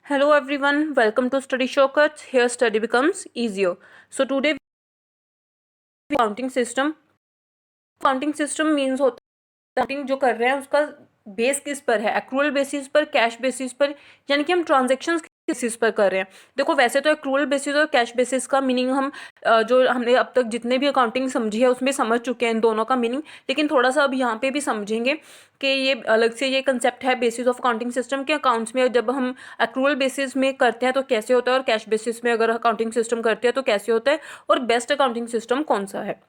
Hello everyone, welcome to Study Shortcuts. Here study becomes easier. So today we accounting system. Accounting system means होता है accounting जो कर रहे हैं उसका बेस किस पर है, एक्रूअल बेसिस पर, कैश बेसिस पर, यानी कि हम ट्रांजेक्शन्स बेसिस पर कर रहे हैं। देखो वैसे तो एक्रूअल बेसिस और कैश बेसिस का मीनिंग हम जो हमने अब तक जितने भी अकाउंटिंग समझी है उसमें समझ चुके हैं इन दोनों का मीनिंग, लेकिन थोड़ा सा अब यहाँ पे भी समझेंगे कि ये अलग से ये कंसेप्ट है बेसिस ऑफ अकाउंटिंग सिस्टम के। अकाउंट्स में जब हम एक्रूअल बेसिस में करते हैं तो कैसे होता है और कैश बेसिस में अगर अकाउंटिंग सिस्टम करते हैं तो कैसे होता है और बेस्ट अकाउंटिंग सिस्टम कौन सा है,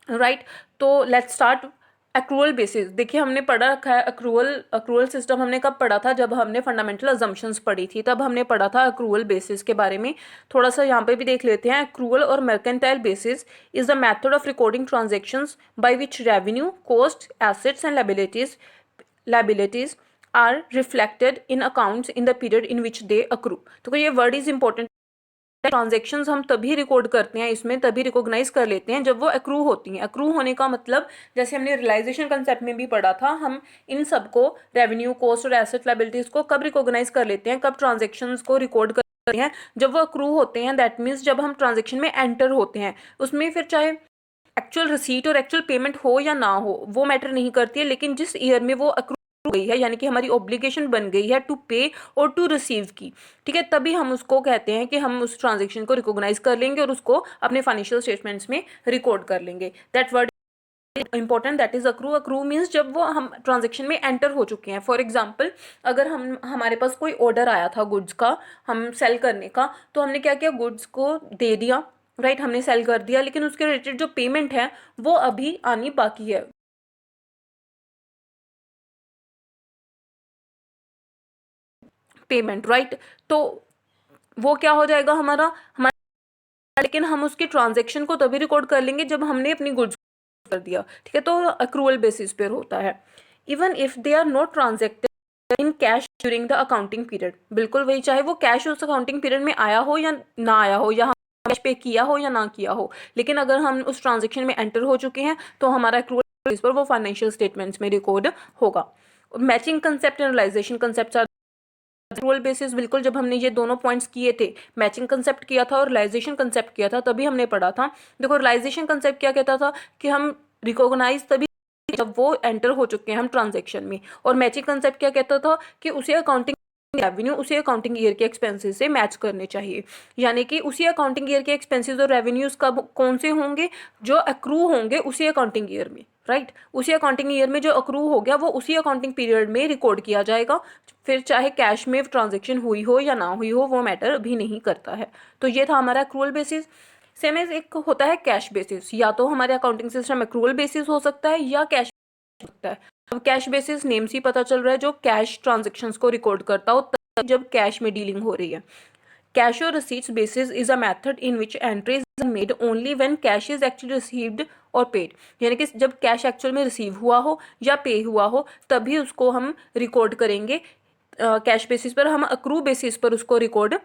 राइट। तो लेट्स स्टार्ट। एक्रूअल बेसिस देखिए हमने पढ़ा रखा है। एक्रूअल सिस्टम हमने कब पढ़ा था, जब हमने फंडामेंटल अजम्पशंस पढ़ी थी तब हमने पढ़ा था एक्रूअल बेसिस के बारे में। थोड़ा सा यहाँ पे भी देख लेते हैं। एक्रूअल और mercantile basis is the method of recording transactions by which revenue, cost, assets and liabilities are reflected in accounts in the period in which they accrue. तो ये वर्ड इज इंपॉर्टेंट। ट्रांजेक्शन्स हम तभी record करते हैं, इसमें तभी recognise कर लेते हैं जब वो एक्रू होती हैं। एक्रू होने का मतलब जैसे हमने रियलाइजेशन कंसेप्ट में भी पढ़ा था, हम इन सबको रेवेन्यू, कॉस्ट और एसेट लायबिलिटीज को कब रिकॉग्नाइज कर लेते हैं, कब ट्रांजेक्शन्स को रिकॉर्ड करते हैं, जब वो एक्रू होते हैं। दैट मीन्स जब हम ट्रांजेक्शन में एंटर होते हैं, उसमें फिर चाहे एक्चुअल रिसीट और एक्चुअल पेमेंट हो या ना हो वो मैटर नहीं करती है, लेकिन जिस ईयर में वो एक्रू गई है यानी कि हमारी ऑब्लिगेशन बन गई है टू पे और टू रिसीव की, ठीक है, तभी हम उसको कहते हैं कि हम उस ट्रांजेक्शन को रिकॉग्नाइज कर लेंगे और उसको अपने फाइनेंशियल स्टेटमेंट्स में रिकॉर्ड कर लेंगे। That word important, that is accrue. Accrue means जब वो हम ट्रांजेक्शन में एंटर हो चुके हैं। फॉर एग्जाम्पल अगर हमारे पास कोई ऑर्डर आया था गुड्स का, हम सेल करने का, तो हमने क्या किया, गुड्स को दे दिया, राइट, हमने सेल कर दिया, लेकिन उसके रिलेटेड जो पेमेंट है वो अभी आनी बाकी है। पेमेंट, राइट, तो वो क्या हो जाएगा हमारा, लेकिन हम उसकी ट्रांजेक्शन को तभी रिकॉर्ड कर लेंगे जब हमने अपनी गुड्स कर दिया, ठीक है, तो अक्रूवल बेसिस पर होता है। Even if they are not transacted in cash during the accounting period, बिल्कुल वही, चाहे वो कैश उस अकाउंटिंग पीरियड में आया हो या ना आया हो, या हम कैश पे किया हो या ना किया हो, लेकिन अगर हम उस ट्रांजेक्शन में एंटर हो चुके हैं तो हमारा अक्रूवल बेसिस पर वो फाइनेंशियल स्टेटमेंट्स में रिकॉर्ड होगा। Matching concept and realisation concept accrual basis, बिल्कुल जब हमने ये दोनों पॉइंट्स किए थे, मैचिंग कंसेप्ट किया था और रियलाइजेशन कंसेप्ट किया था, तभी हमने पढ़ा था। देखो रियलाइजेशन कंसेप्ट क्या कहता था कि हम रिकॉग्नाइज तभी जब वो एंटर हो चुके हैं हम ट्रांजेक्शन में, और मैचिंग कंसेप्ट क्या कहता था कि उसे अकाउंटिंग रेवेन्यू उसी अकाउंटिंग ईयर के एक्सपेंसेस से मैच करने चाहिए, यानी कि उसी अकाउंटिंग ईयर के एक्सपेंसेस और रेवेन्यूज कब कौन से होंगे, जो अक्रू होंगे उसी अकाउंटिंग ईयर में, राइट, उसी अकाउंटिंग ईयर में जो अक्रू हो गया वो उसी अकाउंटिंग पीरियड में रिकॉर्ड किया जाएगा। फिर चाहे कैश में ट्रांजेक्शन हुई हो या ना हुई हो वो मैटर भी नहीं करता है। तो ये था हमारा एक्रूअल बेसिस। सेम एज एक होता है कैश बेसिस, या तो हमारे अकाउंटिंग सिस्टम एक्रूअल बेसिस हो सकता है या कैश हो सकता है। अब कैश बेसिस नेम से ही पता चल रहा है जो कैश ट्रांजेक्शन्स को रिकॉर्ड करता हो तब जब कैश में डीलिंग हो रही है। कैश और receipts basis is a method in which entries are made only when cash is actually received और पेड, यानी कि जब कैश एक्चुअल में रिसीव हुआ हो या पे हुआ हो तभी उसको हम रिकॉर्ड करेंगे कैश बेसिस पर, हम अक्रू बेसिस पर उसको रिकॉर्ड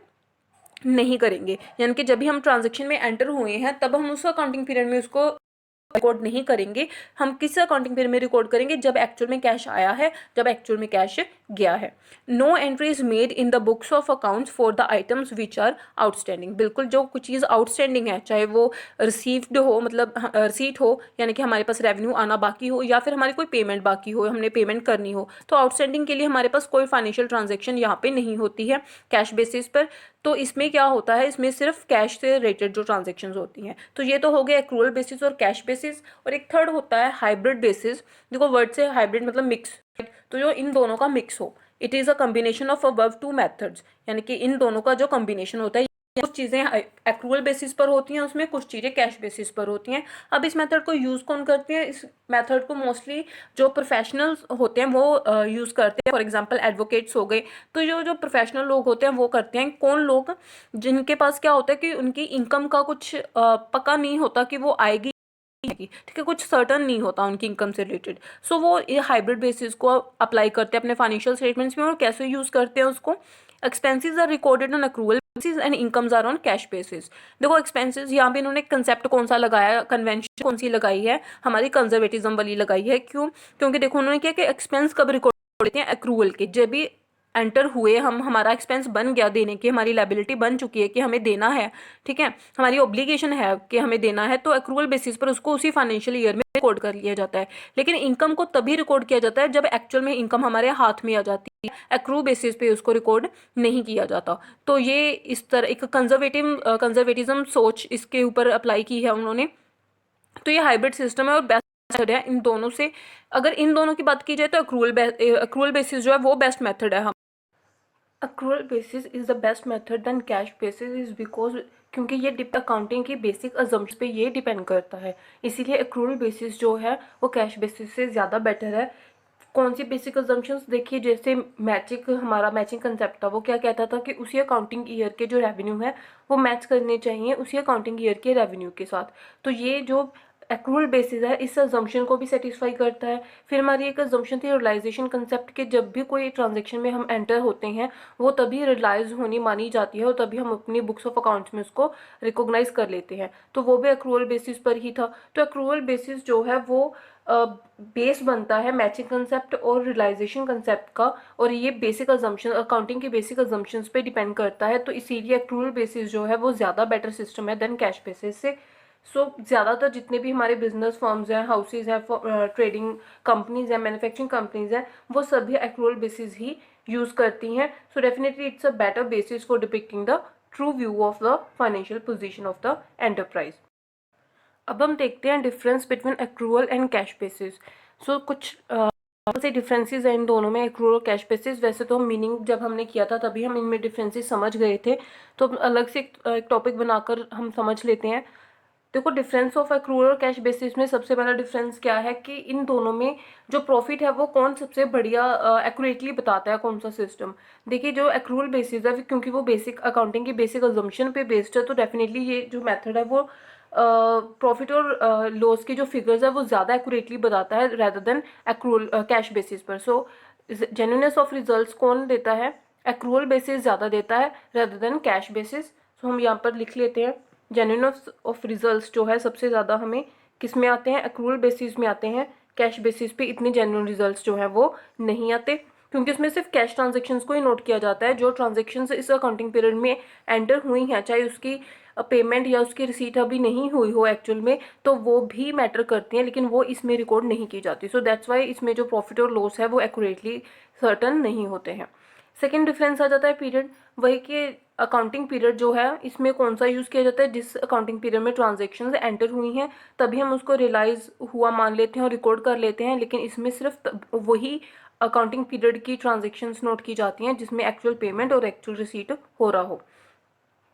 नहीं करेंगे। यानी कि जब भी हम ट्रांजेक्शन में एंटर हुए हैं तब हम उस अकाउंटिंग पीरियड में उसको रिकॉर्ड नहीं करेंगे। हम किस अकाउंटिंग पीरियड में रिकॉर्ड करेंगे, जब एक्चुअल में कैश आया है, जब एक्चुअल में कैश गया है। No entry is made in the books of accounts for the items which are outstanding, बिल्कुल जो कुछ चीज़ आउटस्टैंडिंग है, चाहे वो रिसीव्ड हो, मतलब रिसीट हो, यानी कि हमारे पास रेवेन्यू आना बाकी हो, या फिर हमारी कोई पेमेंट बाकी हो, हमने पेमेंट करनी हो, तो आउटस्टैंडिंग के लिए हमारे पास कोई फाइनेंशियल ट्रांजेक्शन यहाँ पे नहीं होती है कैश बेसिस पर। तो इसमें क्या होता है, इसमें सिर्फ कैश से रिलेटेड जो ट्रांजेक्शन होती हैं। तो ये तो हो गया एक्रूअल बेसिस और कैश बेसिस। और एक थर्ड होता है हाइब्रिड बेसिस। देखो वर्ड से हाइब्रिड मतलब मिक्स, तो जो इन दोनों का मिक्स हो, it is a combination of above two methods, यानी कि इन दोनों का जो कम्बिनेशन होता है, कुछ चीज़ें एक्रूअल बेसिस पर होती हैं उसमें, कुछ चीज़ें कैश बेसिस पर होती हैं। अब इस मेथड को यूज़ कौन करते हैं, इस मेथड को मोस्टली जो प्रोफेशनल्स होते हैं वो यूज़ करते हैं। फॉर एग्जांपल एडवोकेट्स हो गए, तो जो जो प्रोफेशनल लोग होते हैं वो करते हैं। कौन लोग, जिनके पास क्या होता है कि उनकी इनकम का कुछ पक्का नहीं होता कि वो आएगी, ठीक है, कुछ सर्टन नहीं होता उनकी इनकम से रिलेटेड, सो वो ये हाइब्रिड बेसिस को अप्लाई करते हैं अपने फाइनेंशियल स्टेटमेंट्स में। और कैसे यूज़ करते हैं उसको, expenses are recorded on accrual basis and incomes are on cash basis. देखो एक्सपेंसेस यहाँ पे इन्होंने कंसेप्ट कौन सा लगाया, कन्वेंशन कौन सी लगाई है, हमारी कंजर्वेटिज्म वाली लगाई है। क्यों, क्योंकि देखो उन्होंने क्या कि एक्सपेंस कब रिकॉर्ड करते हैं, अक्रूवल के, जब भी एंटर हुए, हम हमारा एक्सपेंस बन गया देने की, हमारी लाइबिलिटी बन चुकी है कि हमें देना है, ठीक है, हमारी ऑब्लिगेशन है कि हमें देना है, तो एक्रूअल बेसिस पर उसको उसी फाइनेंशियल ईयर में रिकॉर्ड कर लिया जाता है। लेकिन इनकम को तभी रिकॉर्ड किया जाता है जब एक्चुअल में इनकम हमारे हाथ में आ जाती है, एक्रू बेसिस पे उसको रिकॉर्ड नहीं किया जाता। तो ये इस तरह एक कंजर्वेटिज्म सोच इसके ऊपर अप्लाई की है उन्होंने। तो ये हाइब्रिड सिस्टम है और बेस्ट मेथड है इन दोनों से। अगर इन दोनों की बात की जाए तो एक्रूअल बेसिस जो है वो बेस्ट मेथड है। हम accrual basis is the best method then cash basis is because, क्योंकि ये अकाउंटिंग की बेसिक अजम्पशन पे ये डिपेंड करता है, इसीलिए एक्रूअल बेसिस जो है वो कैश बेसिस से ज़्यादा बेटर है। कौन सी बेसिक अजम्पशंस देखिए, जैसे हमारा मैचिंग कंसेप्ट था, वो क्या कहता था कि उसी अकाउंटिंग ईयर के जो रेवेन्यू है वो मैच करने चाहिए उसी अकाउंटिंग ईयर के रेवेन्यू के साथ। तो ये जो एक्रूअल बेसिस है इस अजम्पशन को भी सेटिस्फाई करता है। फिर हमारी एक अजम्पशन थी रियलाइजेशन कंसेप्ट के, जब भी कोई ट्रांजेक्शन में हम एंटर होते हैं वो तभी रियलाइज होनी मानी जाती है और तभी हम अपनी बुक्स ऑफ अकाउंट्स में उसको रिकॉग्नाइज कर लेते हैं, तो वो भी एक्रूअल बेसिस पर ही था। तो एक्रूअल बेसिस जो है वो बेस बनता है मैचिंग कंसेप्ट और रियलाइजेशन कंसेप्ट का, और ये बेसिक अजम्पशन अकाउंटिंग के बेसिक अजम्पशंस पे डिपेंड करता है। तो इसीलिए एक्रूअल बेसिस जो है वो ज़्यादा बेटर सिस्टम है देन कैश बेसिस से। सो ज़्यादातर जितने भी हमारे बिजनेस फर्म्स हैं, हाउसेज हैं, ट्रेडिंग कंपनीज हैं, मैन्युफैक्चरिंग कंपनीज हैं, वो सभी एक्रूअल बेसिस ही यूज़ करती हैं। So definitely it's a better basis for depicting the true view of the financial position of the enterprise. अब हम देखते हैं difference between accrual and cash basis. So कुछ से डिफरेंसेस हैं इन दोनों में, एक्रूअल और कैश बेसिस। वैसे तो हम मीनिंग जब हमने किया था तभी हम इनमें डिफरेंसेस समझ गए थे, तो अलग से एक टॉपिक बनाकर हम समझ लेते हैं। देखो, डिफरेंस ऑफ एक्रूअल और कैश बेसिस में सबसे पहला डिफरेंस क्या है कि इन दोनों में जो प्रॉफिट है वो कौन सबसे बढ़िया एक्यूरेटली बताता है, कौन सा सिस्टम। देखिए, जो एक्रूअल बेसिस है क्योंकि वो बेसिक अकाउंटिंग की बेसिक अजम्पशन पे बेस्ड है, तो डेफिनेटली ये जो मेथड है वो प्रॉफिट और लॉस की जो फिगर्स है वो ज़्यादा एक्यूरेटली बताता है rather than accrual cash basis पर। सो जेन्युइननेस ऑफ रिजल्ट्स कौन देता है, एक्रूअल बेसिस ज़्यादा देता है रेदर देन कैश बेसिस। सो हम यहाँ पर लिख लेते हैं, जेन्युइननेस ऑफ रिजल्ट्स जो है सबसे ज़्यादा हमें किस में आते हैं, एक्रूअल बेसिस में आते हैं। कैश बेसिस पे इतने जेन्युइन रिजल्ट्स जो हैं वो नहीं आते, क्योंकि उसमें सिर्फ कैश ट्रांजेक्शन्स को ही नोट किया जाता है। जो ट्रांजेक्शन्स इस अकाउंटिंग पीरियड में एंटर हुई हैं, चाहे उसकी पेमेंट या उसकी रिसीट अभी नहीं हुई हो एक्चुअल में, तो वो भी मैटर करती हैं, लेकिन वो इसमें रिकॉर्ड नहीं की जाती। सो दैट्स वाई इसमें जो प्रॉफिट और लॉस है वो एक्यूरेटली सर्टन नहीं होते हैं। सेकेंड डिफरेंस आ जाता है पीरियड, वही कि अकाउंटिंग पीरियड जो है इसमें कौन सा यूज़ किया जाता है, जिस अकाउंटिंग पीरियड में ट्रांजेक्शन्स एंटर हुई हैं तभी हम उसको रियलाइज हुआ मान लेते हैं और रिकॉर्ड कर लेते हैं। लेकिन इसमें सिर्फ वही अकाउंटिंग पीरियड की ट्रांजेक्शन्स नोट की जाती हैं जिसमें एक्चुअल पेमेंट और एक्चुअल रिसीट हो रहा हो।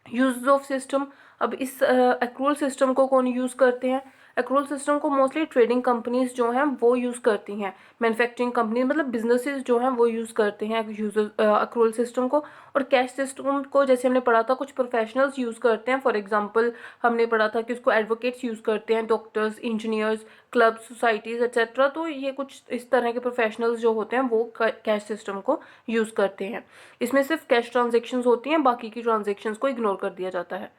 यूज ऑफ सिस्टम, अब इस एक्रूअल सिस्टम को कौन यूज़ करते हैं, एक्रूअल सिस्टम को मोस्टली ट्रेडिंग कंपनीज जो हैं वो यूज़ करती हैं, मैन्युफैक्चरिंग कंपनी मतलब बिजनेसेस जो हैं वो यूज़ करते हैं एक्रूअल सिस्टम को। और कैश सिस्टम को जैसे हमने पढ़ा था कुछ प्रोफेशनल्स यूज़ करते हैं, फॉर एग्जांपल हमने पढ़ा था कि उसको एडवोकेट्स यूज़ करते हैं, doctors, engineers, club, societies etcetera. तो ये कुछ इस तरह के प्रोफेशनल्स जो होते हैं वो कैश सिस्टम को यूज़ करते हैं। इसमें सिर्फ कैश ट्रांजेक्शन्स होती हैं, बाकी की ट्रांजेक्शन्स को इग्नोर कर दिया जाता है।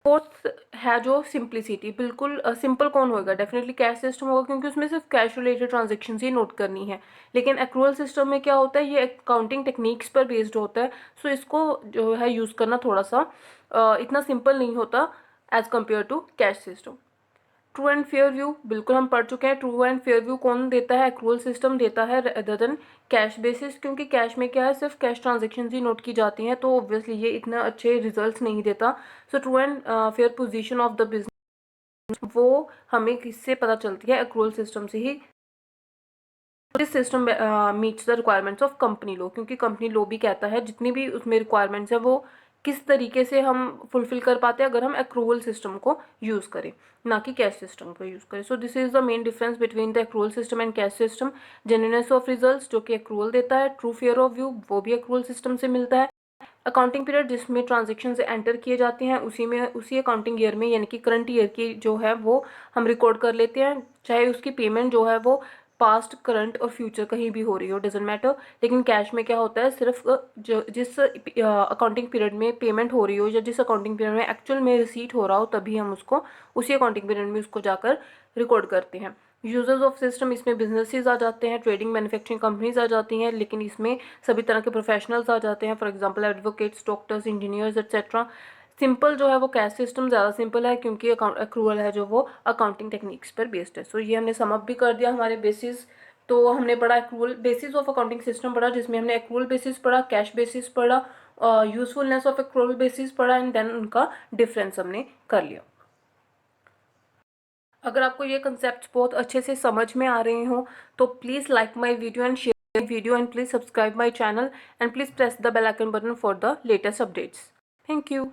फोर्थ है जो सिंप्लिसिटी, बिल्कुल सिंपल कौन होगा, डेफिनेटली कैश सिस्टम होगा क्योंकि उसमें सिर्फ कैश रिलेटेड ट्रांजेक्शन ही नोट करनी है। लेकिन एक्रूअल सिस्टम में क्या होता है, ये अकाउंटिंग टेक्निक्स पर बेस्ड होता है, सो इसको जो है यूज़ करना थोड़ा सा इतना सिंपल नहीं होता as compare to cash system. True and fair view बिल्कुल हम पढ़ चुके हैं। ट्रू एंड फेयर व्यू कौन देता है, एक्रूअल सिस्टम देता है अदर देन कैश बेसिस, क्योंकि कैश में क्या है सिर्फ कैश ट्रांजेक्शन ही नोट की जाती हैं, तो ऑब्वियसली ये इतना अच्छे रिजल्ट्स नहीं देता। So true and fair position of the business वो हमें किससे पता चलती है, एक्रूअल सिस्टम से ही। This system meets the requirements of company law, क्योंकि कंपनी लॉ भी कहता है जितनी भी उसमें रिक्वायरमेंट्स है वो किस तरीके से हम फुलफिल कर पाते हैं अगर हम एक्रूअल सिस्टम को यूज़ करें, ना कि कैश सिस्टम को यूज़ करें। So this is the main difference between the accrual system and cash system. Genuineness of results जो कि एक्रूअल देता है, ट्रू फेयर ऑफ व्यू वो भी एक्रूअल सिस्टम से मिलता है। अकाउंटिंग पीरियड जिसमें ट्रांजेक्शन एंटर किए जाते हैं उसी अकाउंटिंग ईयर में यानी कि करंट ईयर की जो है वो हम रिकॉर्ड कर लेते हैं, चाहे उसकी पेमेंट जो है वो पास्ट, करंट और फ्यूचर कहीं भी हो रही हो, डजेंट मैटर। लेकिन कैश में क्या होता है, सिर्फ जो जिस अकाउंटिंग पीरियड में पेमेंट हो रही हो या जिस अकाउंटिंग पीरियड में एक्चुअल में रिसीट हो रहा हो तभी हम उसको उसी अकाउंटिंग पीरियड में उसको जाकर रिकॉर्ड करते हैं। यूजर्स ऑफ सिस्टम, इसमें बिजनेसेस आ जाते हैं, ट्रेडिंग मैन्युफैक्चरिंग कंपनीज आ जाती हैं, लेकिन इसमें सभी तरह के प्रोफेशनल्स आ जाते हैं, for example advocates, doctors, engineers etcetera. Simple जो है वो कैश सिस्टम ज़्यादा सिंपल है, क्योंकि अक्रूवल है जो वो अकाउंटिंग टेक्निक्स पर बेस्ड है। सो ये हमने सम अप भी कर दिया हमारे बेसिस। तो हमने पढ़ा accrual basis of accounting system पढ़ा, जिसमें हमने एक्रूवल बेसिस पढ़ा, कैश बेसिस पढ़ा, यूजफुलनेस ऑफ एक्रूवल बेसिस पढ़ा, एंड देन उनका डिफरेंस हमने कर लिया। अगर आपको ये कंसेप्ट बहुत अच्छे से समझ में आ रहे हो तो please like my video and share my video, and please subscribe my channel, and please press the bell icon button for the latest updates. Thank you.